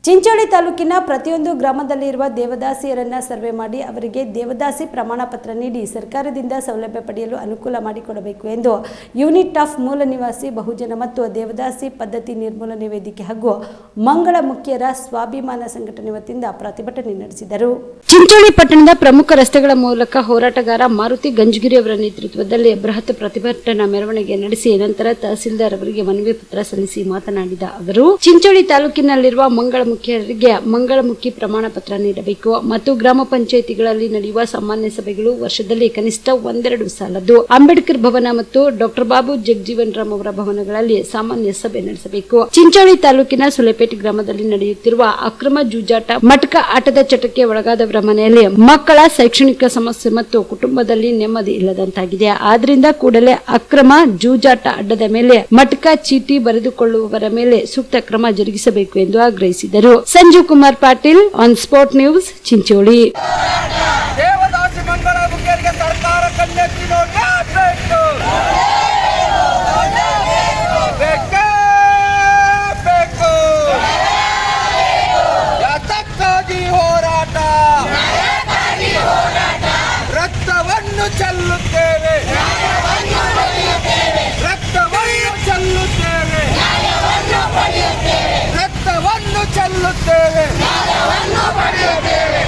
ಚಿಂಚೋಳಿ ತಾಲೂಕಿನ ಪ್ರತಿಯೊಂದು ಗ್ರಾಮದಲ್ಲಿರುವ ದೇವದಾಸಿಯರನ್ನ ಸರ್ವೆ ಮಾಡಿ ಅವರಿಗೆ ದೇವದಾಸಿ ಪ್ರಮಾಣ ಪತ್ರ ನೀಡಿ ಸರ್ಕಾರದಿಂದ ಸೌಲಭ್ಯ ಪಡೆಯಲು ಅನುಕೂಲ ಮಾಡಿಕೊಡಬೇಕು ಎಂದು ಯೂನಿಟ್ ಆಫ್ ಮೂಲ ನಿವಾಸಿ ಬಹುಜನ ಮತ್ತು ದೇವದಾಸಿ ಪದ್ಧತಿ ನಿರ್ಮೂಲನೆ ವೇದಿಕೆ ಹಾಗೂ ಮಂಗಳ ಮುಖ್ಯರ ಸ್ವಾಭಿಮಾನ ಸಂಘಟನೆ ವತಿಯಿಂದ ಪ್ರತಿಭಟನೆ ನಡೆಸಿದರು. ಚಿಂಚೋಳಿ ಪಟ್ಟಣದ ಪ್ರಮುಖ ರಸ್ತೆಗಳ ಮೂಲಕ ಹೋರಾಟಗಾರ ಮಾರುತಿ ಗಂಜಗಿರಿ ಅವರ ನೇತೃತ್ವದಲ್ಲಿ ಬೃಹತ್ ಪ್ರತಿಭಟನಾ ಮೆರವಣಿಗೆ ನಡೆಸಿ ನಂತರ ತಹಸೀಲ್ದಾರ್ ಅವರಿಗೆ ಮನವಿ ಪತ್ರ ಸಲ್ಲಿಸಿ ಮಾತನಾಡಿದ ಅವರು, ಚಿಂಚೋಳಿ ತಾಲೂಕಿನಲ್ಲಿರುವ ಮಂಗಳಮುಖಿಯರಿಗೆ ಮಂಗಳಮುಖಿ ಪ್ರಮಾಣ ಪತ್ರ ನೀಡಬೇಕು ಮತ್ತು ಗ್ರಾಮ ಪಂಚಾಯಿತಿಗಳಲ್ಲಿ ನಡೆಯುವ ಸಾಮಾನ್ಯ ಸಭೆಗಳು ವರ್ಷದಲ್ಲಿ ಕನಿಷ್ಠ ಒಂದೆರಡು ಸಾಲದ್ದು. ಅಂಬೇಡ್ಕರ್ ಭವನ ಮತ್ತು ಡಾಕ್ಟರ್ ಬಾಬು ಜಗಜೀವನ್ ರಾಮ್ ಅವರ ಭವನಗಳಲ್ಲಿ ಸಾಮಾನ್ಯ ಸಭೆ ನಡೆಸಬೇಕು. ಚಿಂಚೋಳಿ ತಾಲೂಕಿನ ಸುಲೆಪೇಟೆ ಗ್ರಾಮದಲ್ಲಿ ನಡೆಯುತ್ತಿರುವ ಅಕ್ರಮ ಜೂಜಾಟ, ಮಟಕ ಆಟದ ಚಟಕ್ಕೆ ಒಳಗಾದವರ ಮನೆಯಲ್ಲಿ ಮಕ್ಕಳ ಶೈಕ್ಷಣಿಕ ಸಮಸ್ಯೆ ಮತ್ತು ಕುಟುಂಬದಲ್ಲಿ ನೆಮ್ಮದಿ ಇಲ್ಲದಂತಾಗಿದೆ. ಆದ್ರಿಂದ ಕೂಡಲೇ ಅಕ್ರಮ ಜೂಜಾಟ ಅಡ್ಡದ ಮೇಲೆ ಮಟಕ ಚೀಟಿ ಬರೆದುಕೊಳ್ಳುವವರ ಮೇಲೆ ಸೂಕ್ತ ಕ್ರಮ ಜರುಗಿಸಬೇಕು ಎಂದು ಆಗ್ರಹಿಸಿದರು. Sanjeev Kumar Patil, on spot news, Chincholi. ದೇವದಾಸಿ ಮಂಗಳ ಮುಖಿಯರಿಗೆ ಸರ್ಕಾರ ಕಣ್ಣೆತ್ತಿ ನೋಡಬೇಕು. ಯಾತಕ್ಕಾಗಿ ಹೋರಾಟ? ರಕ್ತವನ್ನು ಚೆಲ್ಲುತ್ತೇವೆ, ರಕ್ತವನ್ನು ಚೆಲ್ಲುತ್ತೇವೆ, ರಕ್ತವನ್ನು ಚೆಲ್ಲುತ್ತೇವೆ,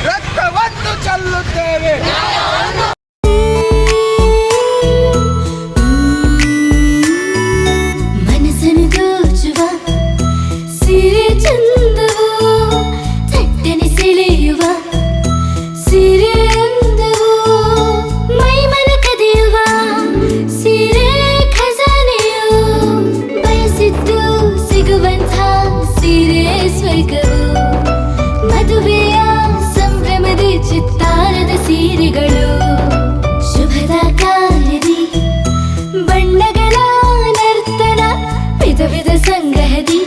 ರಕ್ತವನ್ನು ಚೆಲ್ಲುತ್ತೇವೆ. ಮನಸ್ಸನ್ನು ದೋಚುವ ಸಿರೆ ಚಂದವು, ಚಟ್ಟನೆ ಸೆಳೆಯುವ ಸಿರೆ ಅಂದವು, ಮೈಮನ ಕದಿಯುವ ಸಿರೆ ಖಜಾನೆಯು, ಬಯಸಿದ್ದು ಸಿಗುವಂಥ ಸಿರೆ ಸ್ವರ್ಗವು, ಮದುವೆಯ ಸಂಭ್ರಮದ ಚಿತ್ತಾರದ ಸೀರೆಗಳು, ಶುಭದ ಕಾರ್ಯದಿ ಬಣ್ಣಗಳ ನರ್ತನ, ವಿಧ ವಿಧ ಸಂಗ್ರಹದಿ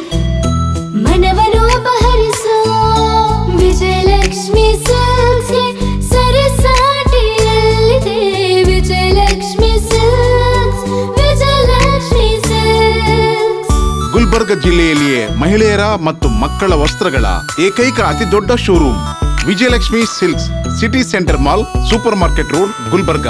ಮನವನ್ನು ಅಪಹರಿಸೋ ವಿಜಯಲಕ್ಷ್ಮಿ ಸಿಲ್ಕ್ಸ್ಗೆ ಸರಸಾಟಿಯಲ್ಲಿದೆ. Vijayalakshmi silks, Vijayalakshmi silks. ಗುಲ್ಬರ್ಗ ಜಿಲ್ಲೆಯಲ್ಲಿಯೇ ಮಹಿಳೆಯರ ಮತ್ತು ಮಕ್ಕಳ ವಸ್ತ್ರಗಳ ಏಕೈಕ ಅತಿ ದೊಡ್ಡ showroom Vijayalakshmi silks, city centre mall, supermarket road, Gulbarga.